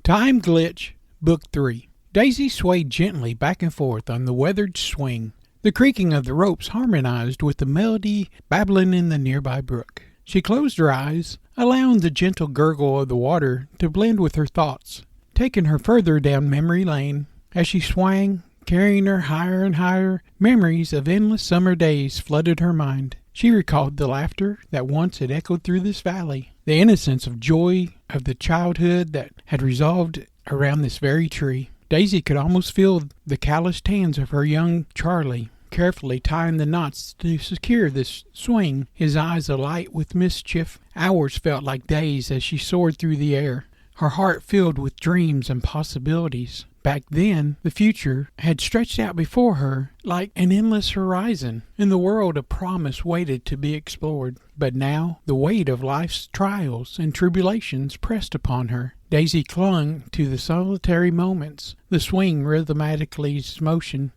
Tyme Glitch, Book 3. Daisy swayed gently back and forth on the weathered swing. The creaking of the ropes harmonized with the melody babbling in the nearby brook. She closed her eyes, allowing the gentle gurgle of the water to blend with her thoughts, taking her further down memory lane. As she swang, carrying her higher and higher, memories of endless summer days flooded her mind. She recalled the laughter that once had echoed through this valley, the innocence of joy of the childhood that had resolved around this very tree. Daisy could almost feel the calloused hands of her young Charlie, carefully tying the knots to secure this swing, his eyes alight with mischief. Hours felt like days as she soared through the air, her heart filled with dreams and possibilities. Back then, the future had stretched out before her like an endless horizon, and the world of promise waited to be explored. But now, the weight of life's trials and tribulations pressed upon her. Daisy clung to the solitary moments. The swing, rhythmically's motion,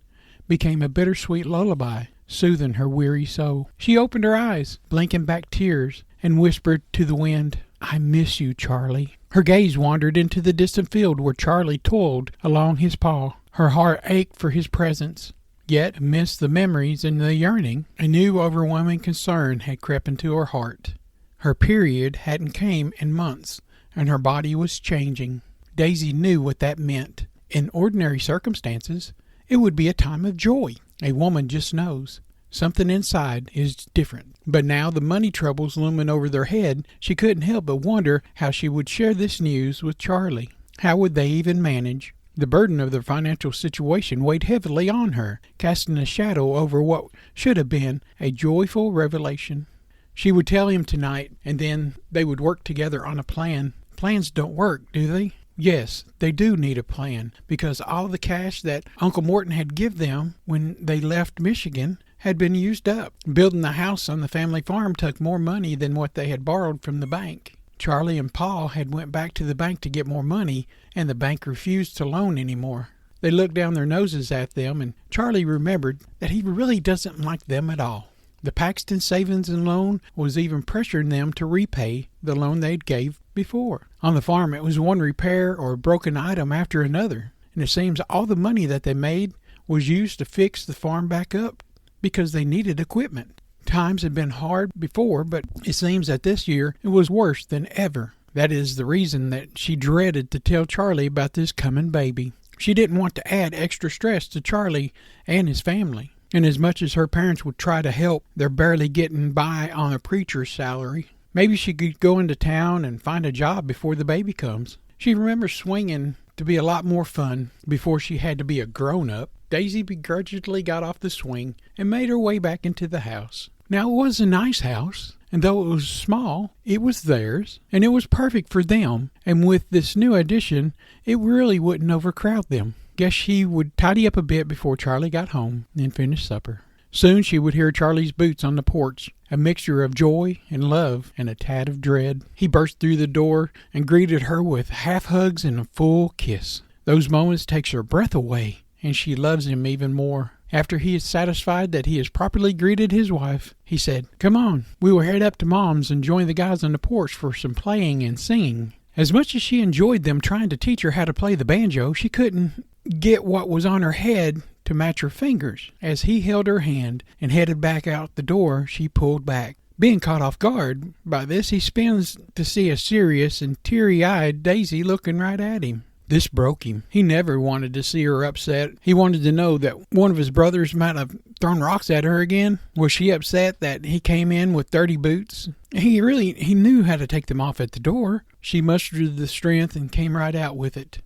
became a bittersweet lullaby, soothing her weary soul. She opened her eyes, blinking back tears, and whispered to the wind, "I miss you, Charlie." Her gaze wandered into the distant field where Charlie toiled along his paw. Her heart ached for his presence. Yet, amidst the memories and the yearning, a new overwhelming concern had crept into her heart. Her period hadn't came in months, and her body was changing. Daisy knew what that meant. In ordinary circumstances, it would be a time of joy. A woman just knows. Something inside is different. But now, the money troubles looming over their head, she couldn't help but wonder how she would share this news with Charlie. How would they even manage? The burden of their financial situation weighed heavily on her, casting a shadow over what should have been a joyful revelation. She would tell him tonight, and then they would work together on a plan. Plans don't work, do they? Yes, they do need a plan, because all the cash that Uncle Morton had given them when they left Michigan had been used up. Building the house on the family farm took more money than what they had borrowed from the bank. Charlie and Paul had went back to the bank to get more money, and the bank refused to loan anymore. They looked down their noses at them, and Charlie remembered that he really doesn't like them at all. The Paxton Savings and Loan was even pressuring them to repay the loan they'd gave before. On the farm, it was one repair or broken item after another, and it seems all the money that they made was used to fix the farm back up because they needed equipment. Times had been hard before, but it seems that this year it was worse than ever. That is the reason that she dreaded to tell Charlie about this coming baby. She didn't want to add extra stress to Charlie and his family. And as much as her parents would try to help, they're barely getting by on a preacher's salary. Maybe she could go into town and find a job before the baby comes. She remembers swinging to be a lot more fun before she had to be a grown-up. Daisy begrudgingly got off the swing and made her way back into the house. Now, it was a nice house, and though it was small, it was theirs, and it was perfect for them, and with this new addition, it really wouldn't overcrowd them. Guess she would tidy up a bit before Charlie got home and finish supper. Soon she would hear Charlie's boots on the porch, a mixture of joy and love and a tad of dread. He burst through the door and greeted her with half hugs and a full kiss. Those moments takes her breath away, and she loves him even more. After he is satisfied that he has properly greeted his wife, he said, "Come on, we will head up to Mom's and join the guys on the porch for some playing and singing." As much as she enjoyed them trying to teach her how to play the banjo, she couldn't get what was on her head to match her fingers. As he held her hand and headed back out the door, she pulled back. Being caught off guard by this, he spins to see a serious and teary-eyed Daisy looking right at him. This broke him. He never wanted to see her upset. He wanted to know that one of his brothers might have thrown rocks at her again. Was she upset that he came in with dirty boots? He knew how to take them off at the door. She mustered the strength and came right out with it.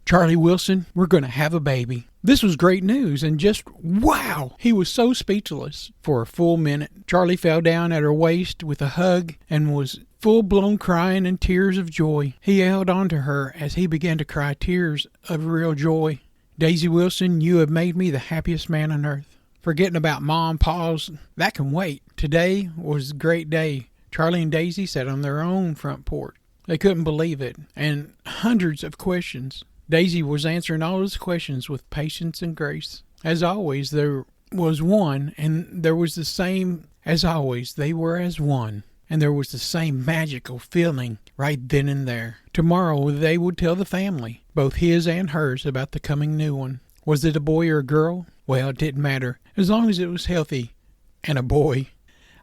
"Charlie Wilson, we're going to have a baby." This was great news, and just wow! He was so speechless. For a full minute, Charlie fell down at her waist with a hug and was full-blown crying and tears of joy. He held on to her as he began to cry tears of real joy. "Daisy Wilson, you have made me the happiest man on earth." Forgetting about Mom, Pa's, that can wait. Today was a great day. Charlie and Daisy sat on their own front porch. They couldn't believe it, and hundreds of questions. Daisy was answering all his questions with patience and grace. As always, there was one, and there was the same as always. They were as one. and there was the same magical feeling right then and there. Tomorrow they would tell the family, both his and hers, about the coming new one. Was it a boy or a girl? Well, it didn't matter, as long as it was healthy and a boy.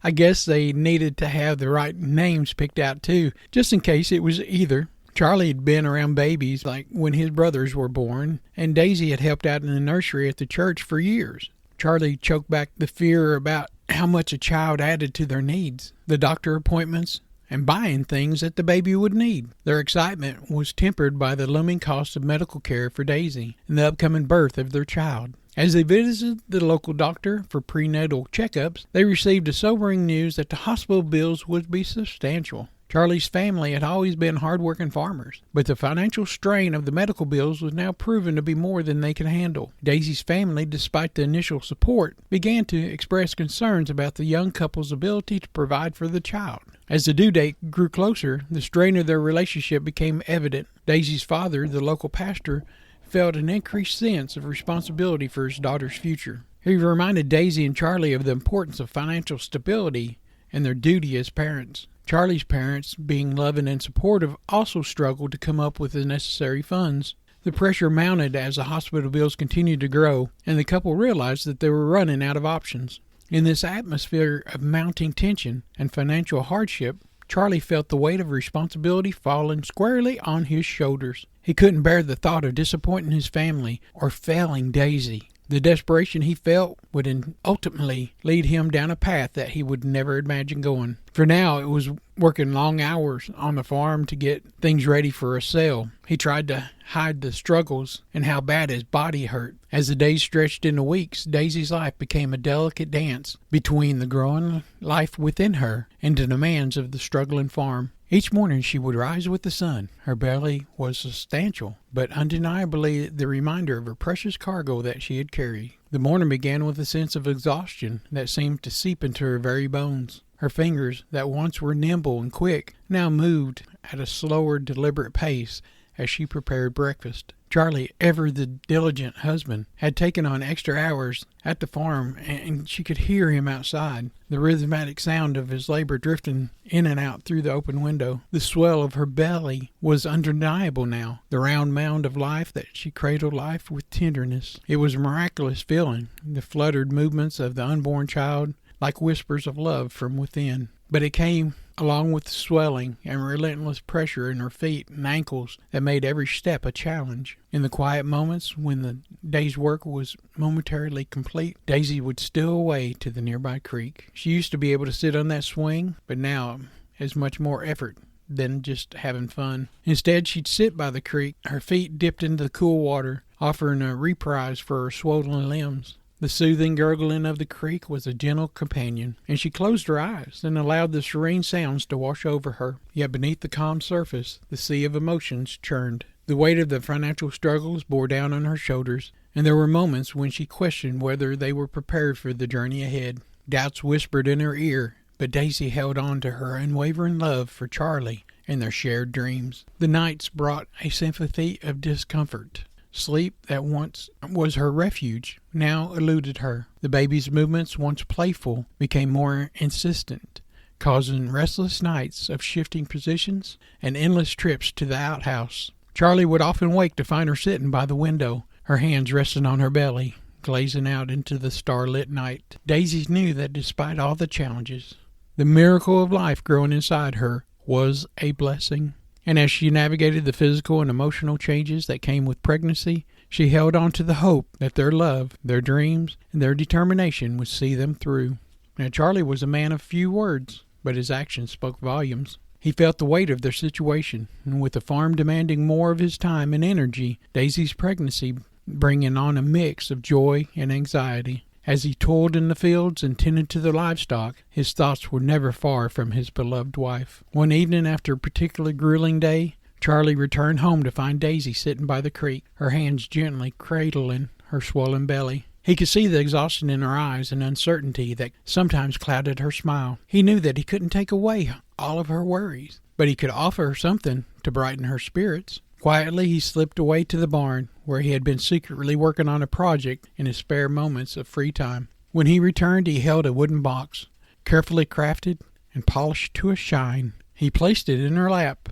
I guess they needed to have the right names picked out too, just in case it was either. Charlie had been around babies like when his brothers were born, and Daisy had helped out in the nursery at the church for years. Charlie choked back the fear about how much a child added to their needs, the doctor appointments, and buying things that the baby would need. Their excitement was tempered by the looming cost of medical care for Daisy and the upcoming birth of their child. As they visited the local doctor for prenatal checkups, they received a sobering news that the hospital bills would be substantial. Charlie's family had always been hard-working farmers, but the financial strain of the medical bills was now proven to be more than they could handle. Daisy's family, despite the initial support, began to express concerns about the young couple's ability to provide for the child. As the due date grew closer, the strain of their relationship became evident. Daisy's father, the local pastor, felt an increased sense of responsibility for his daughter's future. He reminded Daisy and Charlie of the importance of financial stability and their duty as parents. Charlie's parents, being loving and supportive, also struggled to come up with the necessary funds. The pressure mounted as the hospital bills continued to grow, and the couple realized that they were running out of options. In this atmosphere of mounting tension and financial hardship, Charlie felt the weight of responsibility falling squarely on his shoulders. He couldn't bear the thought of disappointing his family or failing Daisy. The desperation he felt would ultimately lead him down a path that he would never imagine going. For now, it was working long hours on the farm to get things ready for a sale. He tried to hide the struggles and how bad his body hurt. As the days stretched into weeks, Daisy's life became a delicate dance between the growing life within her and the demands of the struggling farm. Each morning she would rise with the sun. Her belly was substantial, but undeniably the reminder of her precious cargo that she had carried. The morning began with a sense of exhaustion that seemed to seep into her very bones. Her fingers, that once were nimble and quick, now moved at a slower, deliberate pace as she prepared breakfast. Charlie, ever the diligent husband, had taken on extra hours at the farm, and she could hear him outside, the rhythmic sound of his labor drifting in and out through the open window. The swell of her belly was undeniable now, the round mound of life that she cradled life with tenderness. It was a miraculous feeling, the fluttered movements of the unborn child, like whispers of love from within. But it came along with the swelling and relentless pressure in her feet and ankles that made every step a challenge. In the quiet moments when the day's work was momentarily complete, Daisy would steal away to the nearby creek. She used to be able to sit on that swing, but now has much more effort than just having fun. Instead, she'd sit by the creek, her feet dipped into the cool water, offering a reprise for her swollen limbs. The soothing gurgling of the creek was a gentle companion, and she closed her eyes and allowed the serene sounds to wash over her. Yet beneath the calm surface, the sea of emotions churned. The weight of the financial struggles bore down on her shoulders, and there were moments when she questioned whether they were prepared for the journey ahead. Doubts whispered in her ear, but Daisy held on to her unwavering love for Charlie and their shared dreams. The nights brought a sympathy of discomfort. Sleep that once was her refuge now eluded her. The baby's movements, once playful, became more insistent, causing restless nights of shifting positions and endless trips to the outhouse. Charlie would often wake to find her sitting by the window, her hands resting on her belly, glazing out into the starlit night. Daisy knew that despite all the challenges, the miracle of life growing inside her was a blessing. And as she navigated the physical and emotional changes that came with pregnancy, she held on to the hope that their love, their dreams, and their determination would see them through. Now, Charlie was a man of few words, but his actions spoke volumes. He felt the weight of their situation, and with the farm demanding more of his time and energy, Daisy's pregnancy bringing on a mix of joy and anxiety. As he toiled in the fields and tended to the livestock, his thoughts were never far from his beloved wife. One evening after a particularly grueling day, Charlie returned home to find Daisy sitting by the creek, her hands gently cradling her swollen belly. He could see the exhaustion in her eyes and uncertainty that sometimes clouded her smile. He knew that he couldn't take away all of her worries, but he could offer her something to brighten her spirits. Quietly, he slipped away to the barn, where he had been secretly working on a project in his spare moments of free time. When he returned, he held a wooden box, carefully crafted and polished to a shine. He placed it in her lap,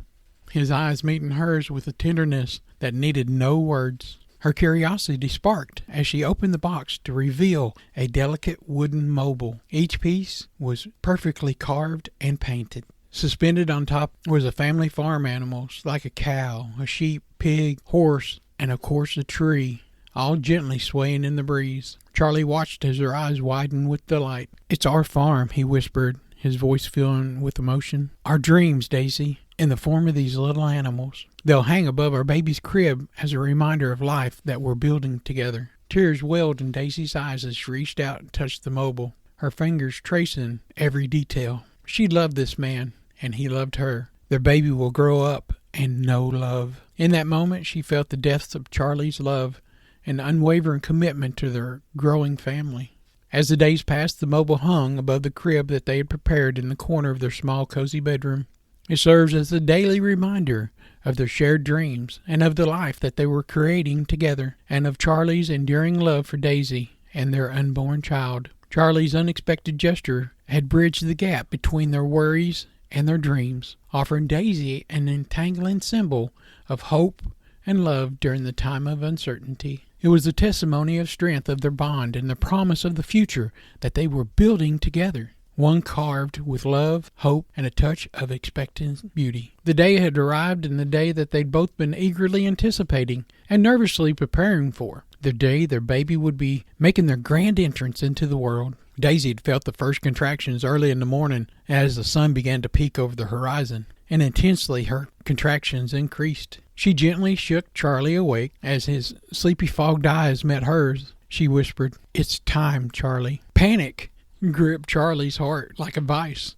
his eyes meeting hers with a tenderness that needed no words. Her curiosity sparked as she opened the box to reveal a delicate wooden mobile. Each piece was perfectly carved and painted. Suspended on top was a family farm animals like a cow, a sheep, pig, horse, and of course a tree, all gently swaying in the breeze. Charlie watched as her eyes widened with delight. "It's our farm," he whispered, his voice filling with emotion. "Our dreams, Daisy, in the form of these little animals. They'll hang above our baby's crib as a reminder of life that we're building together." Tears welled in Daisy's eyes as she reached out and touched the mobile, her fingers tracing every detail. She loved this man, and he loved her. Their baby will grow up and know love. In that moment, she felt the depths of Charlie's love and unwavering commitment to their growing family. As the days passed, the mobile hung above the crib that they had prepared in the corner of their small, cozy bedroom. It serves as a daily reminder of their shared dreams and of the life that they were creating together, and of Charlie's enduring love for Daisy and their unborn child. Charlie's unexpected gesture had bridged the gap between their worries and their dreams, offering Daisy an entangling symbol of hope and love during the time of uncertainty. It was a testimony of strength of their bond and the promise of the future that they were building together, one carved with love, hope, and a touch of expectant beauty. The day had arrived, and the day that they'd both been eagerly anticipating and nervously preparing for. The day their baby would be making their grand entrance into the world. Daisy had felt the first contractions early in the morning as the sun began to peek over the horizon, and intensely her contractions increased. She gently shook Charlie awake as his sleepy fogged eyes met hers. She whispered, "It's time, Charlie." Panic gripped Charlie's heart like a vice.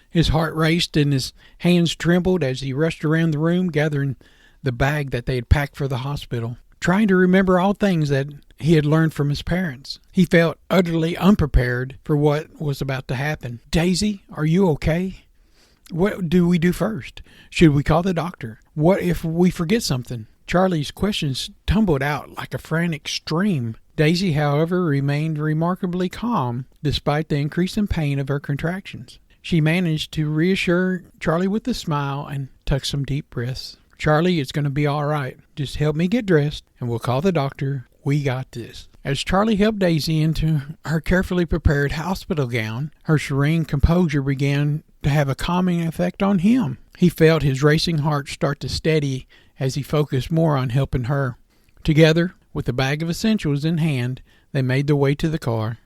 His heart raced and his hands trembled as he rushed around the room gathering the bag that they had packed for the hospital, trying to remember all things that he had learned from his parents. He felt utterly unprepared for what was about to happen. "Daisy, are you okay? What do we do first? Should we call the doctor? What if we forget something?" Charlie's questions tumbled out like a frantic stream. Daisy, however, remained remarkably calm despite the increasing pain of her contractions. She managed to reassure Charlie with a smile and took some deep breaths. "Charlie, it's going to be all right. Just help me get dressed, and we'll call the doctor. We got this." As Charlie helped Daisy into her carefully prepared hospital gown, her serene composure began to have a calming effect on him. He felt his racing heart start to steady as he focused more on helping her. Together, with the bag of essentials in hand, they made their way to the car.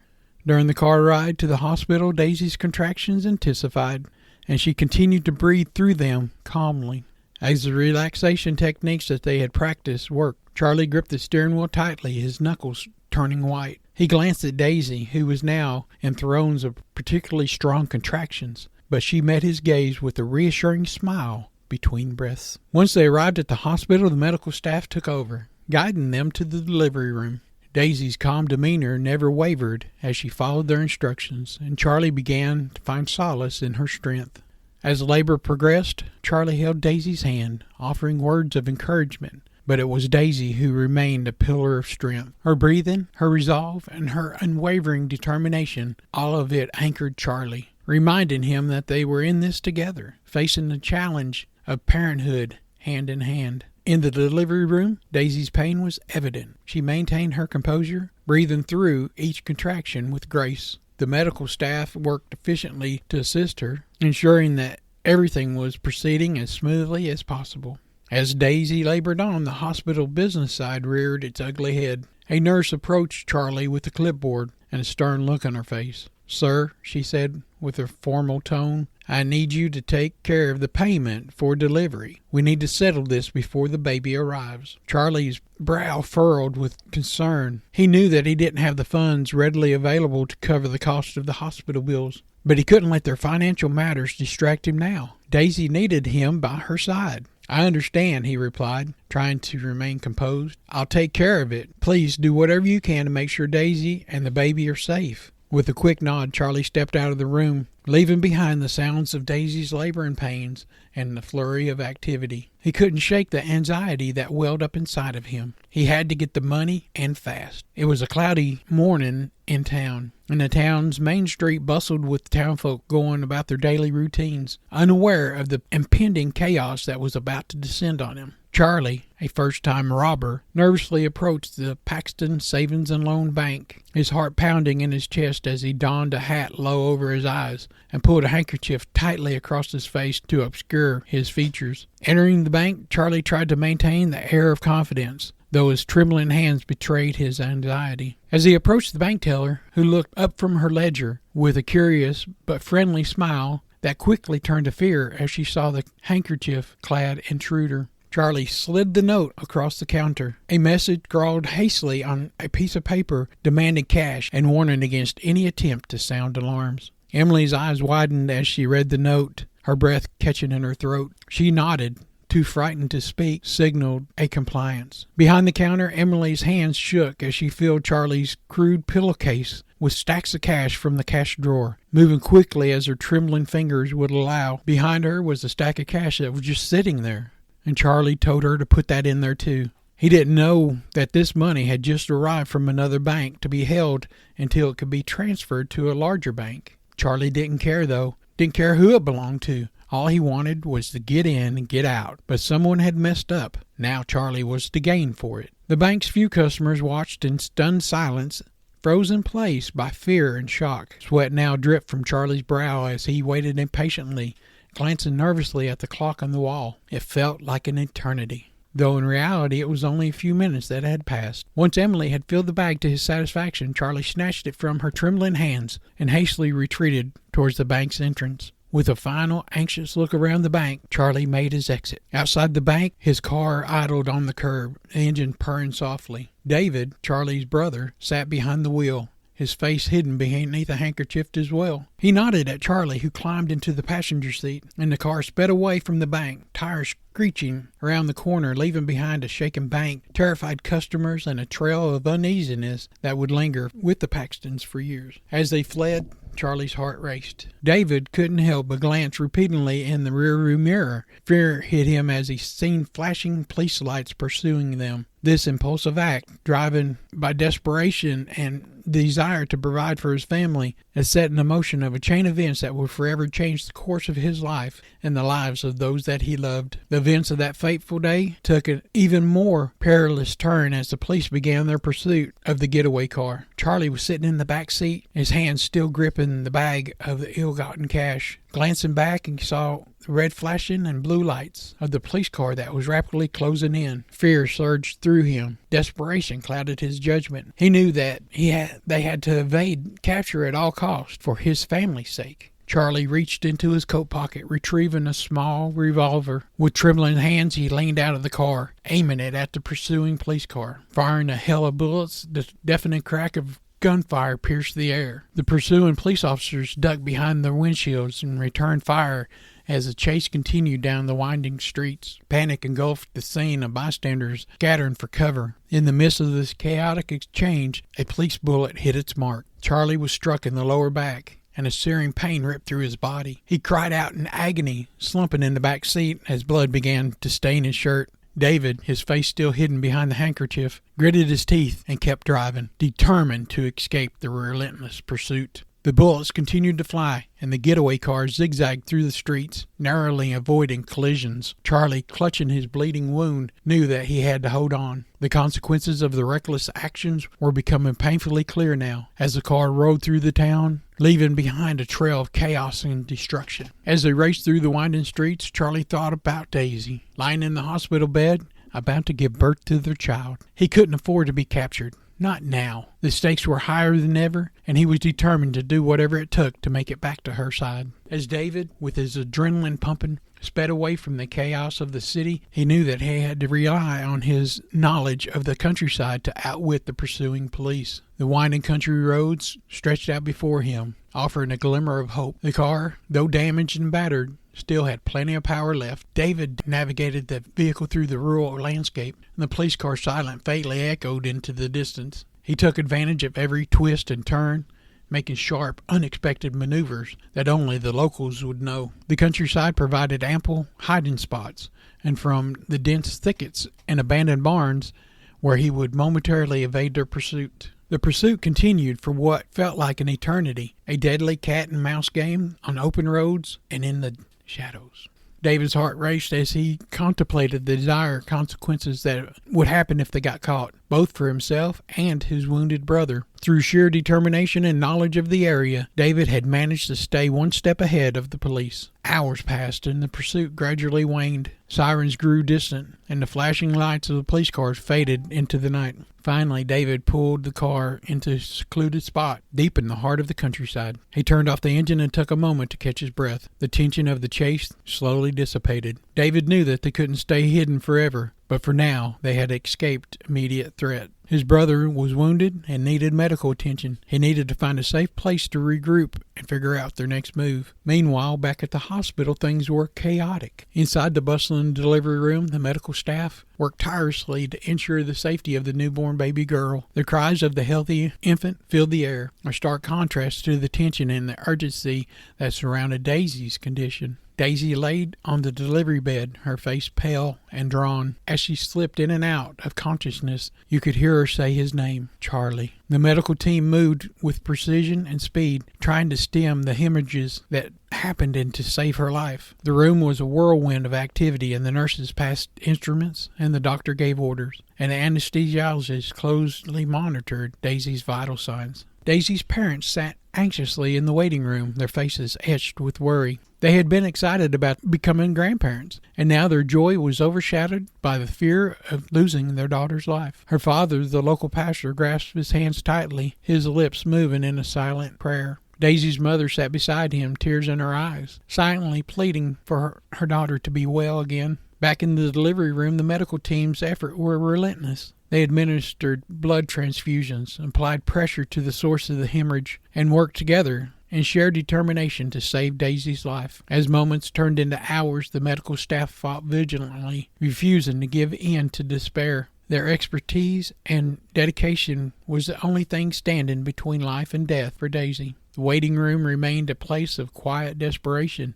During the car ride to the hospital, Daisy's contractions intensified, and she continued to breathe through them calmly. As the relaxation techniques that they had practiced worked, Charlie gripped the steering wheel tightly, his knuckles turning white. He glanced at Daisy, who was now in throes of particularly strong contractions, but she met his gaze with a reassuring smile between breaths. Once they arrived at the hospital, the medical staff took over, guiding them to the delivery room. Daisy's calm demeanor never wavered as she followed their instructions, and Charlie began to find solace in her strength. As labor progressed, Charlie held Daisy's hand, offering words of encouragement, but it was Daisy who remained a pillar of strength. Her breathing, her resolve, and her unwavering determination, all of it anchored Charlie, reminding him that they were in this together, facing the challenge of parenthood hand in hand. In the delivery room, Daisy's pain was evident. She maintained her composure, breathing through each contraction with grace. The medical staff worked efficiently to assist her, ensuring that everything was proceeding as smoothly as possible. As Daisy labored on, the hospital business side reared its ugly head. A nurse approached Charlie with a clipboard and a stern look on her face. "Sir," she said with a formal tone, "I need you to take care of the payment for delivery. We need to settle this before the baby arrives." Charlie's brow furrowed with concern. He knew that he didn't have the funds readily available to cover the cost of the hospital bills, but he couldn't let their financial matters distract him now. Daisy needed him by her side. "I understand," he replied, trying to remain composed. "I'll take care of it. Please do whatever you can to make sure Daisy and the baby are safe." With a quick nod, Charlie stepped out of the room, leaving behind the sounds of Daisy's labor and pains and the flurry of activity. He couldn't shake the anxiety that welled up inside of him. He had to get the money, and fast. It was a cloudy morning in town, and the town's main street bustled with townfolk going about their daily routines, unaware of the impending chaos that was about to descend on him. Charlie, a first-time robber, nervously approached the Paxton Savings and Loan Bank, his heart pounding in his chest as he donned a hat low over his eyes and pulled a handkerchief tightly across his face to obscure his features. Entering the bank, Charlie tried to maintain the air of confidence, though his trembling hands betrayed his anxiety. As he approached the bank teller, who looked up from her ledger with a curious but friendly smile that quickly turned to fear as she saw the handkerchief-clad intruder, Charlie slid the note across the counter. A message scrawled hastily on a piece of paper demanding cash and warning against any attempt to sound alarms. Emily's eyes widened as she read the note, her breath catching in her throat. She nodded, too frightened to speak, signaled a compliance. Behind the counter, Emily's hands shook as she filled Charlie's crude pillowcase with stacks of cash from the cash drawer, moving quickly as her trembling fingers would allow. Behind her was a stack of cash that was just sitting there, and Charlie told her to put that in there too. He didn't know that this money had just arrived from another bank to be held until it could be transferred to a larger bank. Charlie didn't care, though. Didn't care who it belonged to. All he wanted was to get in and get out. But someone had messed up. Now Charlie was to gain for it. The bank's few customers watched in stunned silence, frozen in place by fear and shock. Sweat now dripped from Charlie's brow as he waited impatiently, glancing nervously at the clock on the wall. It felt like an eternity, though in reality it was only a few minutes that had passed. Once Emily had filled the bag to his satisfaction, Charlie snatched it from her trembling hands and hastily retreated towards the bank's entrance. With a final, anxious look around the bank, Charlie made his exit. Outside the bank, his car idled on the curb, the engine purring softly. David, Charlie's brother, sat behind the wheel, his face hidden beneath a handkerchief as well. He nodded at Charlie, who climbed into the passenger seat, and the car sped away from the bank, tires screeching around the corner, leaving behind a shaken bank, terrified customers, and a trail of uneasiness that would linger with the Paxtons for years. As they fled, Charlie's heart raced. David couldn't help but glance repeatedly in the rearview mirror. Fear hit him as he seen flashing police lights pursuing them. This impulsive act, driven by desperation and desire to provide for his family, had set in motion of a chain of events that would forever change the course of his life and the lives of those that he loved. The events of that fateful day took an even more perilous turn as the police began their pursuit of the getaway car. Charlie was sitting in the back seat, his hands still gripping the bag of the ill-gotten cash. Glancing back, he saw the red flashing and blue lights of the police car that was rapidly closing in. Fear surged through him. Desperation clouded his judgment. He knew that they had to evade capture at all costs for his family's sake. Charlie reached into his coat pocket, retrieving a small revolver. With trembling hands, he leaned out of the car, aiming it at the pursuing police car. Firing a hail of bullets, the deafening crack of gunfire pierced the air. The pursuing police officers ducked behind their windshields and returned fire as the chase continued down the winding streets. Panic engulfed the scene of bystanders scattering for cover. In the midst of this chaotic exchange, a police bullet hit its mark. Charlie was struck in the lower back, and a searing pain ripped through his body. He cried out in agony, slumping in the back seat as blood began to stain his shirt. David, his face still hidden behind the handkerchief, gritted his teeth and kept driving, determined to escape the relentless pursuit. The bullets continued to fly, and the getaway car zigzagged through the streets, narrowly avoiding collisions. Charlie, clutching his bleeding wound, knew that he had to hold on. The consequences of the reckless actions were becoming painfully clear now, as the car rode through the town, leaving behind a trail of chaos and destruction. As they raced through the winding streets, Charlie thought about Daisy, lying in the hospital bed, about to give birth to their child. He couldn't afford to be captured. Not now. The stakes were higher than ever, and he was determined to do whatever it took to make it back to her side. As David, with his adrenaline pumping, sped away from the chaos of the city, he knew that he had to rely on his knowledge of the countryside to outwit the pursuing police. The winding country roads stretched out before him, offering a glimmer of hope. The car, though damaged and battered, still had plenty of power left. David navigated the vehicle through the rural landscape, and the police car's silent faintly echoed into the distance. He took advantage of every twist and turn, making sharp, unexpected maneuvers that only the locals would know. The countryside provided ample hiding spots, and from the dense thickets and abandoned barns where he would momentarily evade their pursuit. The pursuit continued for what felt like an eternity, a deadly cat-and-mouse game on open roads and in the shadows. David's heart raced as he contemplated the dire consequences that would happen if they got caught, both for himself and his wounded brother. Through sheer determination and knowledge of the area, David had managed to stay one step ahead of the police. Hours passed and the pursuit gradually waned. Sirens grew distant, and the flashing lights of the police cars faded into the night. Finally, David pulled the car into a secluded spot deep in the heart of the countryside. He turned off the engine and took a moment to catch his breath. The tension of the chase slowly dissipated. David knew that they couldn't stay hidden forever, but for now they had escaped immediate threat. His brother was wounded and needed medical attention. He needed to find a safe place to regroup and figure out their next move. Meanwhile, back at the hospital, things were chaotic. Inside the bustling delivery room, the medical staff worked tirelessly to ensure the safety of the newborn baby girl. The cries of the healthy infant filled the air, a stark contrast to the tension and the urgency that surrounded Daisy's condition. Daisy laid on the delivery bed, her face pale and drawn. As she slipped in and out of consciousness, you could hear her say his name, Charlie. The medical team moved with precision and speed, trying to stem the hemorrhages that happened and to save her life. The room was a whirlwind of activity, and the nurses passed instruments, and the doctor gave orders, and the anesthesiologist closely monitored Daisy's vital signs. Daisy's parents sat anxiously in the waiting room, their faces etched with worry. They had been excited about becoming grandparents, and now their joy was overshadowed by the fear of losing their daughter's life. Her father, the local pastor, grasped his hands tightly, his lips moving in a silent prayer. Daisy's mother sat beside him, tears in her eyes, silently pleading for her daughter to be well again. Back in the delivery room, the medical team's efforts were relentless. They administered blood transfusions, applied pressure to the source of the hemorrhage, and worked together in shared determination to save Daisy's life. As moments turned into hours, the medical staff fought vigilantly, refusing to give in to despair. Their expertise and dedication was the only thing standing between life and death for Daisy. The waiting room remained a place of quiet desperation,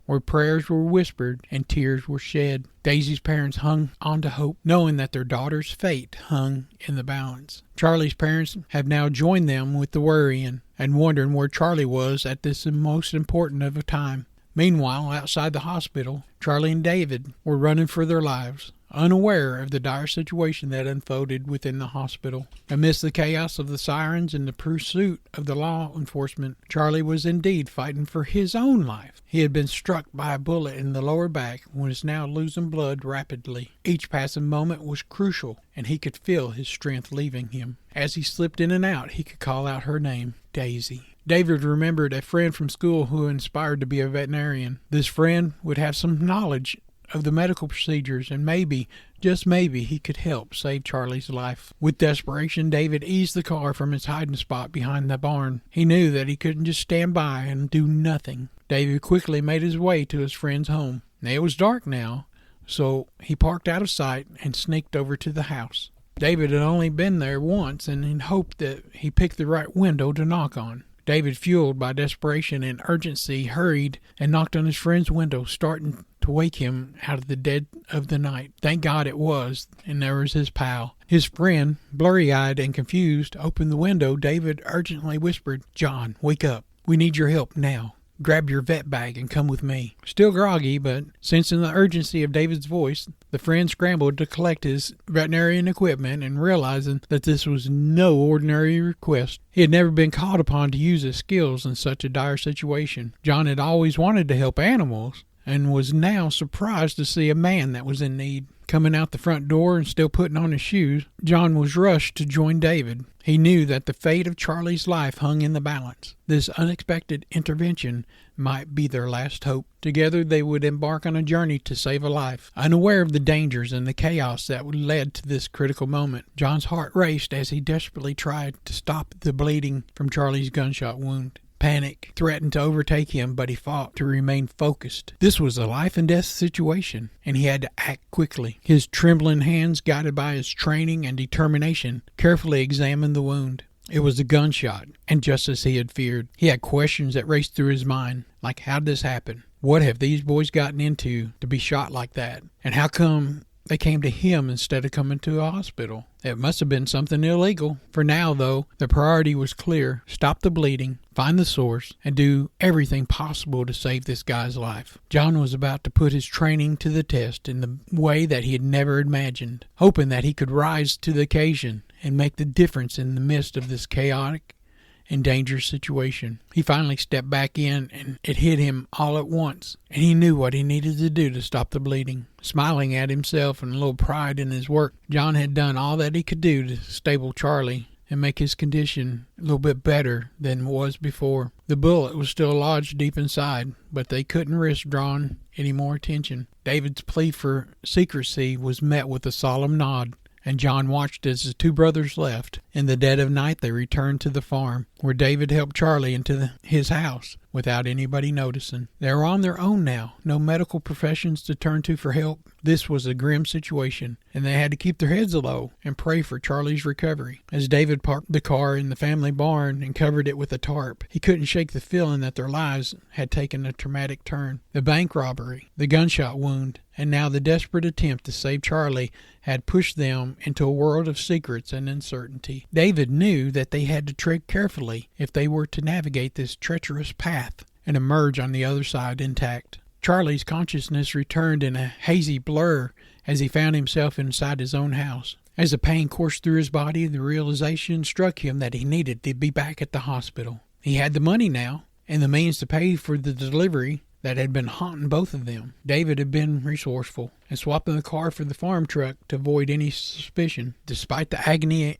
where prayers were whispered and tears were shed. Daisy's parents hung on to hope, knowing that their daughter's fate hung in the balance. Charlie's parents have now joined them with the worrying and wondering where Charlie was at this most important of a time. Meanwhile, outside the hospital, Charlie and David were running for their lives, unaware of the dire situation that unfolded within the hospital. Amidst the chaos of the sirens and the pursuit of the law enforcement, Charlie was indeed fighting for his own life. He had been struck by a bullet in the lower back and was now losing blood rapidly. Each passing moment was crucial, and he could feel his strength leaving him. As he slipped in and out, he could call out her name, Daisy. David remembered a friend from school who inspired to be a veterinarian. This friend would have some knowledge of the medical procedures, and maybe, just maybe, he could help save Charlie's life. With desperation, David eased the car from its hiding spot behind the barn. He knew that he couldn't just stand by and do nothing. David quickly made his way to his friend's home. It was dark now, so he parked out of sight and sneaked over to the house. David had only been there once, and he hoped that he picked the right window to knock on. David, fueled by desperation and urgency, hurried and knocked on his friend's window, starting to wake him out of the dead of the night. Thank God it was, and there was his pal. His friend, blurry-eyed and confused, opened the window. David urgently whispered, "John, wake up. We need your help now. Grab your vet bag and come with me." Still groggy, but sensing the urgency of David's voice, the friend scrambled to collect his veterinarian equipment, and realizing that this was no ordinary request. He had never been called upon to use his skills in such a dire situation. John had always wanted to help animals, and was now surprised to see a man that was in need. Coming out the front door and still putting on his shoes, John was rushed to join David. He knew that the fate of Charlie's life hung in the balance. This unexpected intervention might be their last hope. Together they would embark on a journey to save a life. Unaware of the dangers and the chaos that led to this critical moment, John's heart raced as he desperately tried to stop the bleeding from Charlie's gunshot wound. Panic threatened to overtake him, but he fought to remain focused. This was a life-and-death situation, and he had to act quickly. His trembling hands, guided by his training and determination, carefully examined the wound. It was a gunshot, and just as he had feared. He had questions that raced through his mind, like, how did this happen? What have these boys gotten into to be shot like that? And how come they came to him instead of coming to a hospital. It must have been something illegal. For now, though, the priority was clear. Stop the bleeding, find the source, and do everything possible to save this guy's life. John was about to put his training to the test in the way that he had never imagined, hoping that he could rise to the occasion and make the difference in the midst of this chaotic and dangerous situation. He finally stepped back in, and it hit him all at once, and he knew what he needed to do to stop the bleeding. Smiling at himself and a little pride in his work, John had done all that he could do to stable Charlie and make his condition a little bit better than it was before. The bullet was still lodged deep inside, but they couldn't risk drawing any more attention. David's plea for secrecy was met with a solemn nod, and John watched as the two brothers left. In the dead of night, they returned to the farm, where David helped Charlie into his house without anybody noticing. They were on their own now, no medical professions to turn to for help. This was a grim situation, and they had to keep their heads low and pray for Charlie's recovery. As David parked the car in the family barn and covered it with a tarp, he couldn't shake the feeling that their lives had taken a traumatic turn. The bank robbery, the gunshot wound, and now the desperate attempt to save Charlie had pushed them into a world of secrets and uncertainty. David knew that they had to tread carefully if they were to navigate this treacherous path and emerge on the other side intact. Charlie's consciousness returned in a hazy blur as he found himself inside his own house. As the pain coursed through his body, the realization struck him that he needed to be back at the hospital. He had the money now, and the means to pay for the delivery that had been haunting both of them. David had been resourceful and swapping the car for the farm truck to avoid any suspicion. Despite the agony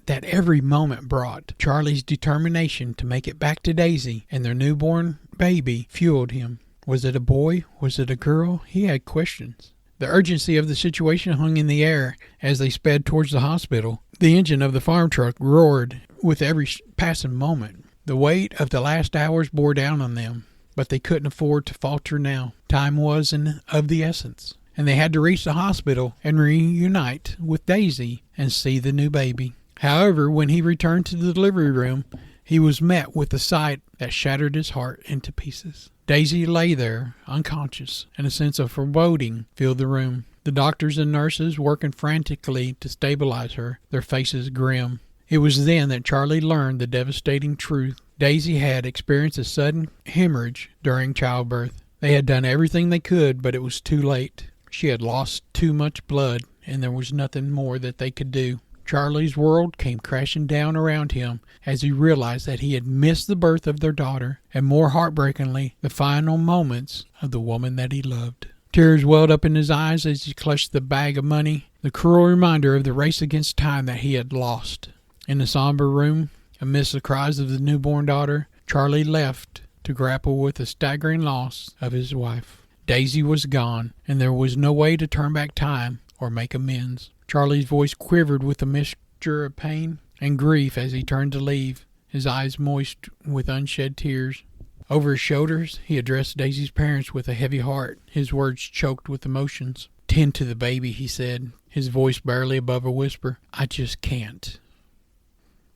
that every moment brought, Charlie's determination to make it back to Daisy and their newborn baby fueled him. Was it a boy? Was it a girl? He had questions. The urgency of the situation hung in the air as they sped towards the hospital. The engine of the farm truck roared with every passing moment. The weight of the last hours bore down on them, but they couldn't afford to falter now. Time was of the essence, and they had to reach the hospital and reunite with Daisy and see the new baby. However, when he returned to the delivery room, he was met with a sight that shattered his heart into pieces. Daisy lay there, unconscious, and a sense of foreboding filled the room. The doctors and nurses working frantically to stabilize her, their faces grim. It was then that Charlie learned the devastating truth. Daisy had experienced a sudden hemorrhage during childbirth. They had done everything they could, but it was too late. She had lost too much blood, and there was nothing more that they could do. Charlie's world came crashing down around him as he realized that he had missed the birth of their daughter, and more heartbreakingly, the final moments of the woman that he loved. Tears welled up in his eyes as he clutched the bag of money, the cruel reminder of the race against time that he had lost. In the somber room, amidst the cries of the newborn daughter, Charlie left to grapple with the staggering loss of his wife. Daisy was gone, and there was no way to turn back time or make amends. Charlie's voice quivered with a mixture of pain and grief as he turned to leave, his eyes moist with unshed tears. Over his shoulders, he addressed Daisy's parents with a heavy heart, his words choked with emotions. "Tend to the baby," he said, his voice barely above a whisper. "I just can't."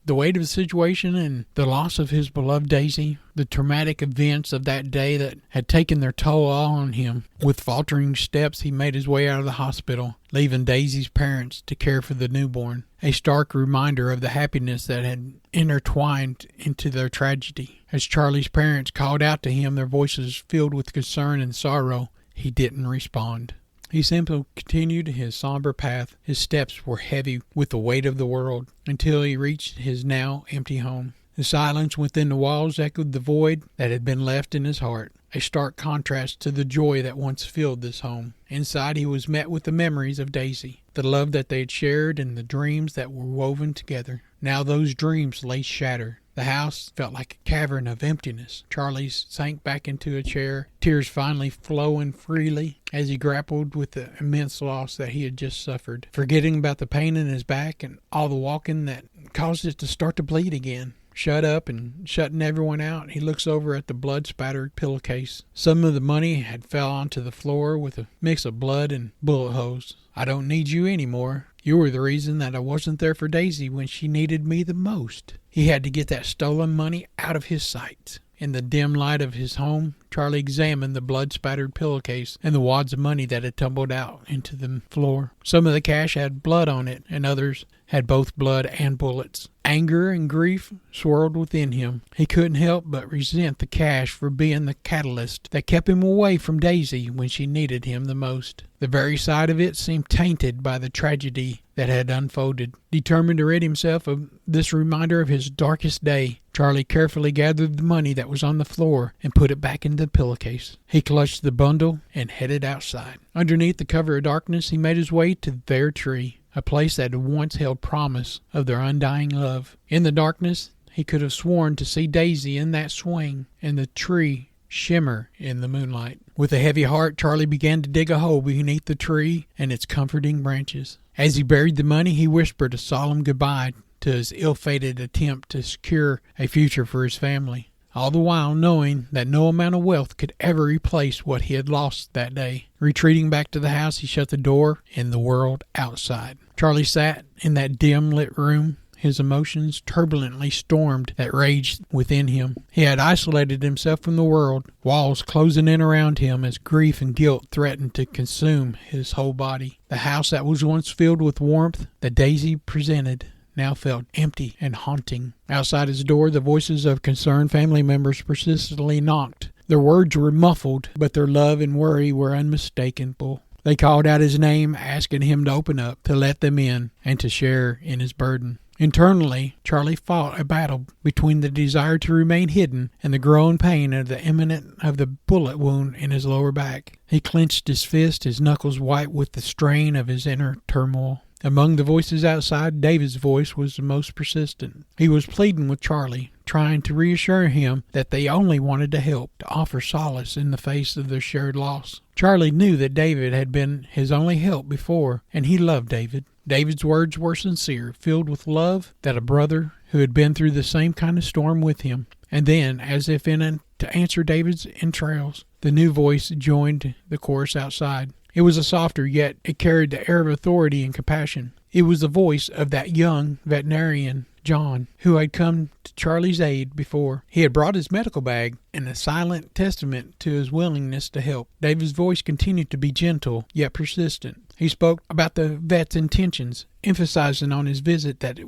The weight of the situation and the loss of his beloved Daisy, the traumatic events of that day that had taken their toll on him. With faltering steps, he made his way out of the hospital, leaving Daisy's parents to care for the newborn, a stark reminder of the happiness that had intertwined into their tragedy. As Charlie's parents called out to him, their voices filled with concern and sorrow, he didn't respond. He simply continued his somber path. His steps were heavy with the weight of the world until he reached his now empty home. The silence within the walls echoed the void that had been left in his heart, a stark contrast to the joy that once filled this home. Inside he was met with the memories of Daisy, the love that they had shared and the dreams that were woven together. Now those dreams lay shattered. The house felt like a cavern of emptiness. Charlie sank back into a chair, tears finally flowing freely as he grappled with the immense loss that he had just suffered, forgetting about the pain in his back and all the walking that caused it to start to bleed again. Shut up and shutting everyone out, he looks over at the blood-spattered pillowcase. Some of the money had fell onto the floor with a mix of blood and bullet holes. "I don't need you anymore. You were the reason that I wasn't there for Daisy when she needed me the most." He had to get that stolen money out of his sight. In the dim light of his home, Charlie examined the blood-spattered pillowcase and the wads of money that had tumbled out into the floor. Some of the cash had blood on it, and others had both blood and bullets. Anger and grief swirled within him. He couldn't help but resent the cash for being the catalyst that kept him away from Daisy when she needed him the most. The very sight of it seemed tainted by the tragedy that had unfolded. Determined to rid himself of this reminder of his darkest day, Charlie carefully gathered the money that was on the floor and put it back into the pillowcase. He clutched the bundle and headed outside. Underneath the cover of darkness, he made his way to their tree, a place that had once held promise of their undying love. In the darkness, he could have sworn to see Daisy in that swing and the tree shimmer in the moonlight. With a heavy heart, Charlie began to dig a hole beneath the tree and its comforting branches. As he buried the money, he whispered a solemn goodbye to his ill-fated attempt to secure a future for his family, all the while knowing that no amount of wealth could ever replace what he had lost that day. Retreating back to the house, he shut the door in the world outside. Charlie sat in that dim-lit room. His emotions turbulently stormed that raged within him. He had isolated himself from the world, walls closing in around him as grief and guilt threatened to consume his whole body. The house that was once filled with warmth that Daisy presented now felt empty and haunting. Outside his door, the voices of concerned family members persistently knocked. Their words were muffled, but their love and worry were unmistakable. They called out his name, asking him to open up, to let them in, and to share in his burden. Internally, Charlie fought a battle between the desire to remain hidden and the growing pain of the bullet wound in his lower back. He clenched his fist, his knuckles white with the strain of his inner turmoil. Among the voices outside, David's voice was the most persistent. He was pleading with Charlie, trying to reassure him that they only wanted to help, to offer solace in the face of their shared loss. Charlie knew that David had been his only help before, and he loved David. David's words were sincere, filled with love that a brother who had been through the same kind of storm with him. And then, as if to answer David's entrails, the new voice joined the chorus outside. It was a softer, yet it carried the air of authority and compassion. It was the voice of that young veterinarian, John, who had come to Charlie's aid before. He had brought his medical bag and a silent testament to his willingness to help. David's voice continued to be gentle, yet persistent. He spoke about the vet's intentions, emphasizing on his visit that it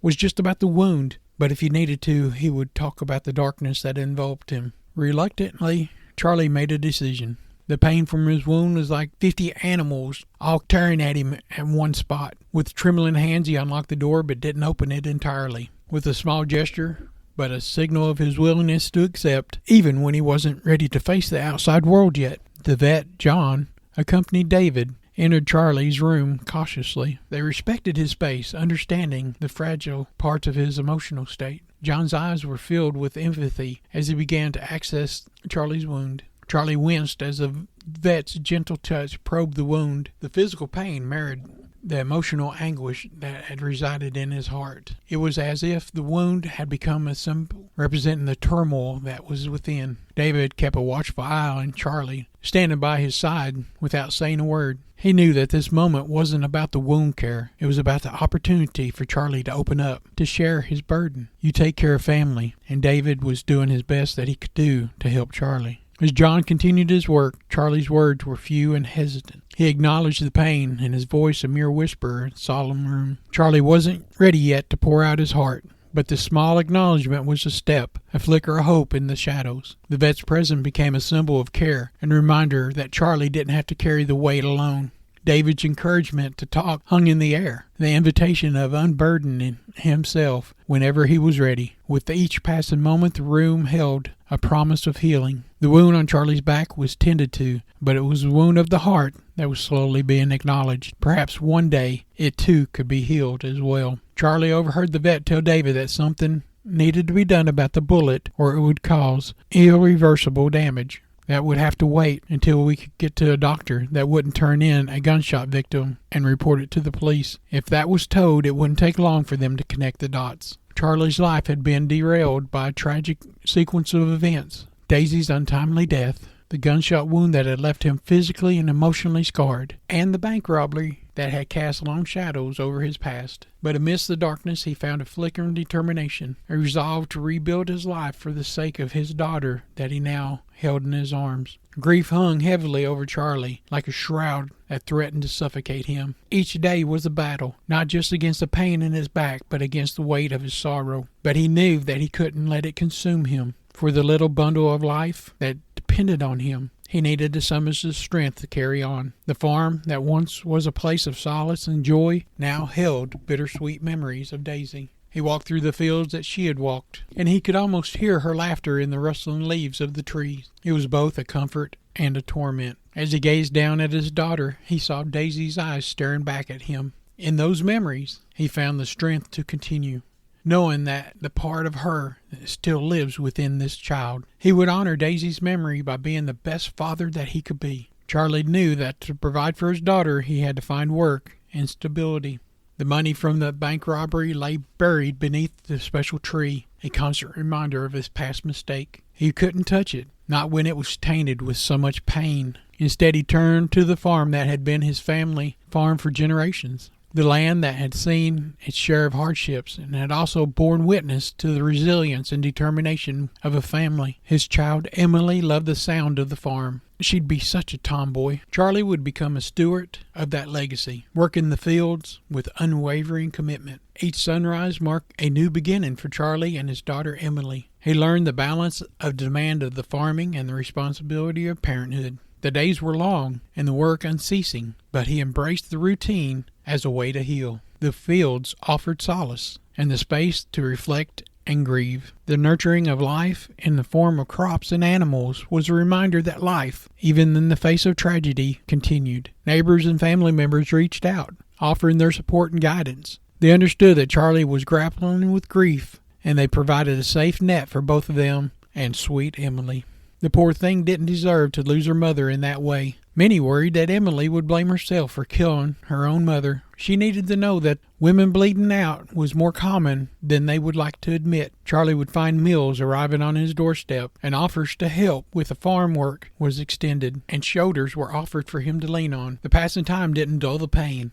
was just about the wound, but if he needed to, he would talk about the darkness that enveloped him. Reluctantly, Charlie made a decision. The pain from his wound was like 50 animals all tearing at him at one spot. With trembling hands, he unlocked the door but didn't open it entirely. With a small gesture, but a signal of his willingness to accept, even when he wasn't ready to face the outside world yet, the vet, John, accompanied David, entered Charlie's room cautiously. They respected his space, understanding the fragile parts of his emotional state. John's eyes were filled with empathy as he began to access Charlie's wound. Charlie winced as the vet's gentle touch probed the wound. The physical pain mirrored the emotional anguish that had resided in his heart. It was as if the wound had become a symbol representing the turmoil that was within. David kept a watchful eye on Charlie, standing by his side without saying a word. He knew that this moment wasn't about the wound care. It was about the opportunity for Charlie to open up, to share his burden. You take care of family, and David was doing his best that he could do to help Charlie. As John continued his work, Charlie's words were few and hesitant. He acknowledged the pain, and his voice a mere whisper in a solemn room. Charlie wasn't ready yet to pour out his heart, but this small acknowledgement was a step, a flicker of hope in the shadows. The vet's presence became a symbol of care, and a reminder that Charlie didn't have to carry the weight alone. David's encouragement to talk hung in the air, the invitation of unburdening himself whenever he was ready. With each passing moment, the room held a promise of healing. The wound on Charlie's back was tended to, but it was the wound of the heart that was slowly being acknowledged. Perhaps one day it too could be healed as well. Charlie overheard the vet tell David that something needed to be done about the bullet, or it would cause irreversible damage. That would have to wait until we could get to a doctor that wouldn't turn in a gunshot victim and report it to the police. If that was told, it wouldn't take long for them to connect the dots. Charlie's life had been derailed by a tragic sequence of events. Daisy's untimely death, the gunshot wound that had left him physically and emotionally scarred, and the bank robbery that had cast long shadows over his past. But amidst the darkness he found a flickering determination, a resolve to rebuild his life for the sake of his daughter that he now held in his arms. Grief hung heavily over Charlie, like a shroud that threatened to suffocate him. Each day was a battle, not just against the pain in his back, but against the weight of his sorrow. But he knew that he couldn't let it consume him. For the little bundle of life that depended on him, he needed to summon the strength to carry on. The farm that once was a place of solace and joy now held bittersweet memories of Daisy. He walked through the fields that she had walked, and he could almost hear her laughter in the rustling leaves of the trees. It was both a comfort and a torment. As he gazed down at his daughter, he saw Daisy's eyes staring back at him. In those memories, he found the strength to continue, knowing that the part of her still lives within this child. He would honor Daisy's memory by being the best father that he could be. Charlie knew that to provide for his daughter, he had to find work and stability. The money from the bank robbery lay buried beneath the special tree, a constant reminder of his past mistake. He couldn't touch it, not when it was tainted with so much pain. Instead, he turned to the farm that had been his family farm for generations. The land that had seen its share of hardships and had also borne witness to the resilience and determination of a family. His child, Emily, loved the sound of the farm. She'd be such a tomboy. Charlie would become a steward of that legacy, working the fields with unwavering commitment. Each sunrise marked a new beginning for Charlie and his daughter Emily. He learned the balance of demand of the farming and the responsibility of parenthood. The days were long and the work unceasing, but he embraced the routine as a way to heal. The fields offered solace and the space to reflect and grieve. The nurturing of life in the form of crops and animals was a reminder that life, even in the face of tragedy, continued. Neighbors and family members reached out, offering their support and guidance. They understood that Charlie was grappling with grief, and they provided a safe net for both of them and sweet Emily. The poor thing didn't deserve to lose her mother in that way. Many worried that Emily would blame herself for killing her own mother. She needed to know that women bleeding out was more common than they would like to admit. Charlie would find meals arriving on his doorstep, and offers to help with the farm work was extended, and shoulders were offered for him to lean on. The passing time didn't dull the pain,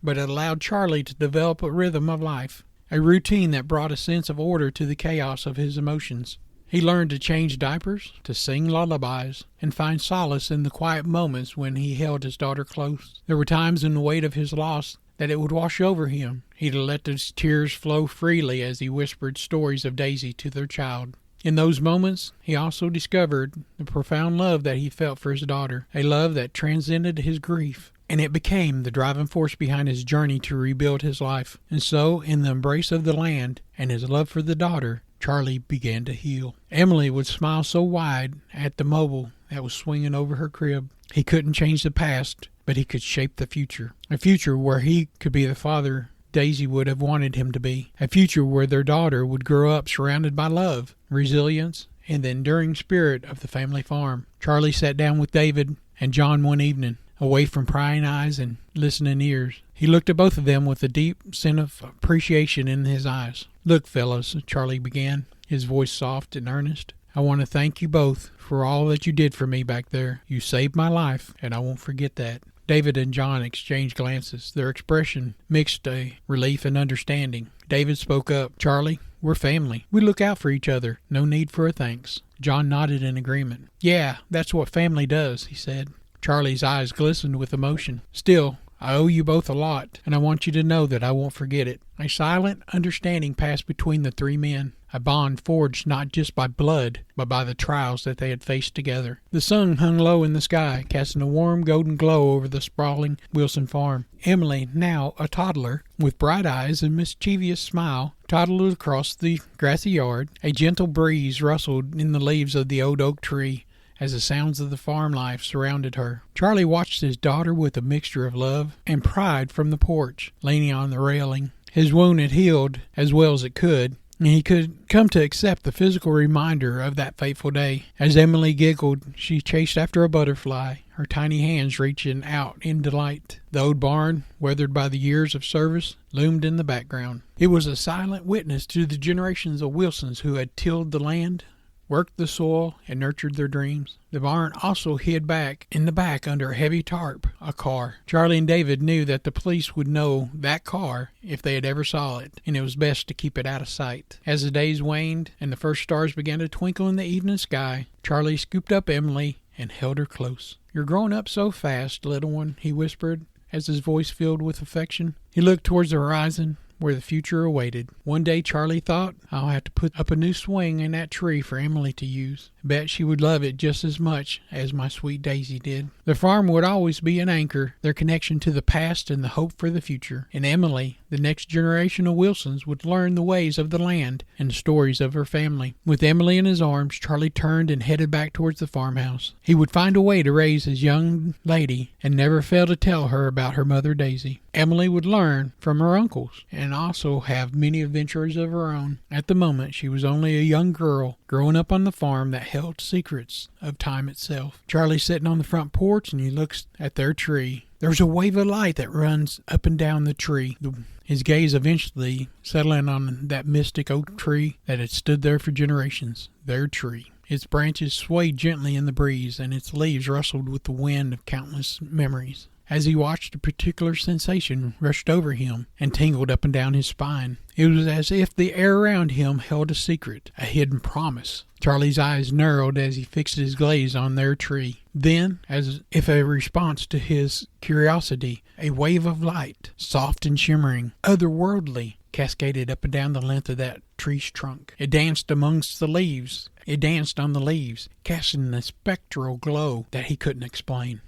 but it allowed Charlie to develop a rhythm of life, a routine that brought a sense of order to the chaos of his emotions. He learned to change diapers, to sing lullabies, and find solace in the quiet moments when he held his daughter close. There were times in the weight of his loss that it would wash over him. He'd let his tears flow freely as he whispered stories of Daisy to their child. In those moments, he also discovered the profound love that he felt for his daughter, a love that transcended his grief, and it became the driving force behind his journey to rebuild his life. And so, in the embrace of the land and his love for the daughter, Charlie began to heal. Emily would smile so wide at the mobile that was swinging over her crib. He couldn't change the past, but he could shape the future. A future where he could be the father Daisy would have wanted him to be. A future where their daughter would grow up surrounded by love, resilience, and the enduring spirit of the family farm. Charlie sat down with David and John one evening, away from prying eyes and listening ears. He looked at both of them with a deep sense of appreciation in his eyes. "Look, fellows," Charlie began, his voice soft and earnest. "I want to thank you both for all that you did for me back there. You saved my life, and I won't forget that." David and John exchanged glances. Their expression mixed a relief and understanding. David spoke up. "Charlie, we're family. We look out for each other. No need for a thanks." John nodded in agreement. "Yeah, that's what family does," he said. Charlie's eyes glistened with emotion. "Still, I owe you both a lot, and I want you to know that I won't forget it." A silent understanding passed between the three men, a bond forged not just by blood, but by the trials that they had faced together. The sun hung low in the sky, casting a warm golden glow over the sprawling Wilson farm. Emily, now a toddler, with bright eyes and mischievous smile, toddled across the grassy yard. A gentle breeze rustled in the leaves of the old oak tree as the sounds of the farm life surrounded her. Charlie watched his daughter with a mixture of love and pride from the porch, leaning on the railing. His wound had healed as well as it could, and he could come to accept the physical reminder of that fateful day. As Emily giggled, she chased after a butterfly, her tiny hands reaching out in delight. The old barn, weathered by the years of service, loomed in the background. It was a silent witness to the generations of Wilsons who had tilled the land, worked the soil, and nurtured their dreams. The barn also hid back in the back under a heavy tarp, a car. Charlie and David knew that the police would know that car if they had ever saw it, and it was best to keep it out of sight. As the days waned and the first stars began to twinkle in the evening sky, Charlie scooped up Emily and held her close. "You're growing up so fast, little one," he whispered, as his voice filled with affection. He looked towards the horizon, where the future awaited. One day Charlie thought, "I'll have to put up a new swing in that tree for Emily to use. Bet she would love it just as much as my sweet Daisy did." The farm would always be an anchor, their connection to the past and the hope for the future. And Emily, the next generation of Wilsons, would learn the ways of the land and the stories of her family. With Emily in his arms, Charlie turned and headed back towards the farmhouse. He would find a way to raise his young lady and never fail to tell her about her mother Daisy. Emily would learn from her uncles and also have many adventures of her own. At the moment, she was only a young girl growing up on the farm that held secrets of time itself. Charlie's sitting on the front porch and he looks at their tree. There's a wave of light that runs up and down the tree. His gaze eventually settling on that mystic oak tree that had stood there for generations. Their tree. Its branches swayed gently in the breeze, and its leaves rustled with the wind of countless memories. As he watched, a particular sensation rushed over him and tingled up and down his spine. It was as if the air around him held a secret, a hidden promise. Charlie's eyes narrowed as he fixed his gaze on their tree. Then, as if a response to his curiosity, a wave of light, soft and shimmering, otherworldly, cascaded up and down the length of that tree's trunk. It danced amongst the leaves. It danced on the leaves, casting a spectral glow that he couldn't explain.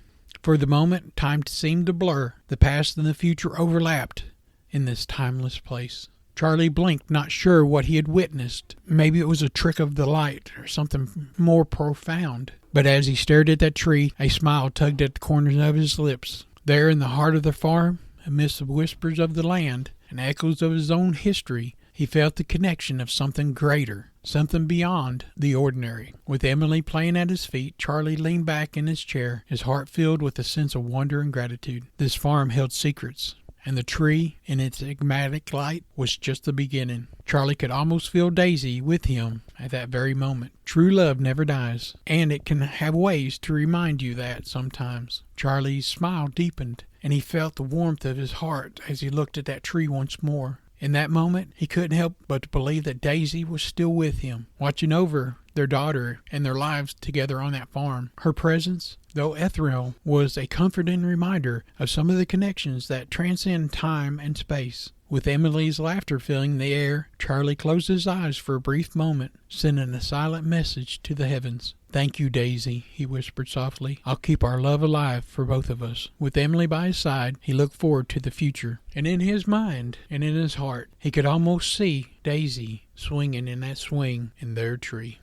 For the moment, time seemed to blur. The past and the future overlapped in this timeless place. Charlie blinked, not sure what he had witnessed. Maybe it was a trick of the light or something more profound. But as he stared at that tree, a smile tugged at the corners of his lips. There in the heart of the farm, amidst the whispers of the land and echoes of his own history, he felt the connection of something greater, something beyond the ordinary. With Emily playing at his feet, Charlie leaned back in his chair, his heart filled with a sense of wonder and gratitude. This farm held secrets, and the tree, in its enigmatic light, was just the beginning. Charlie could almost feel Daisy with him at that very moment. True love never dies, and it can have ways to remind you that sometimes. Charlie's smile deepened, and he felt the warmth of his heart as he looked at that tree once more. In that moment, he couldn't help but to believe that Daisy was still with him, watching over their daughter and their lives together on that farm. Her presence, though ethereal, was a comforting reminder of some of the connections that transcend time and space. With Emily's laughter filling the air, Charlie closed his eyes for a brief moment, sending a silent message to the heavens. "Thank you, Daisy," he whispered softly. "I'll keep our love alive for both of us." With Emily by his side, he looked forward to the future. And in his mind and in his heart, he could almost see Daisy swinging in that swing in their tree.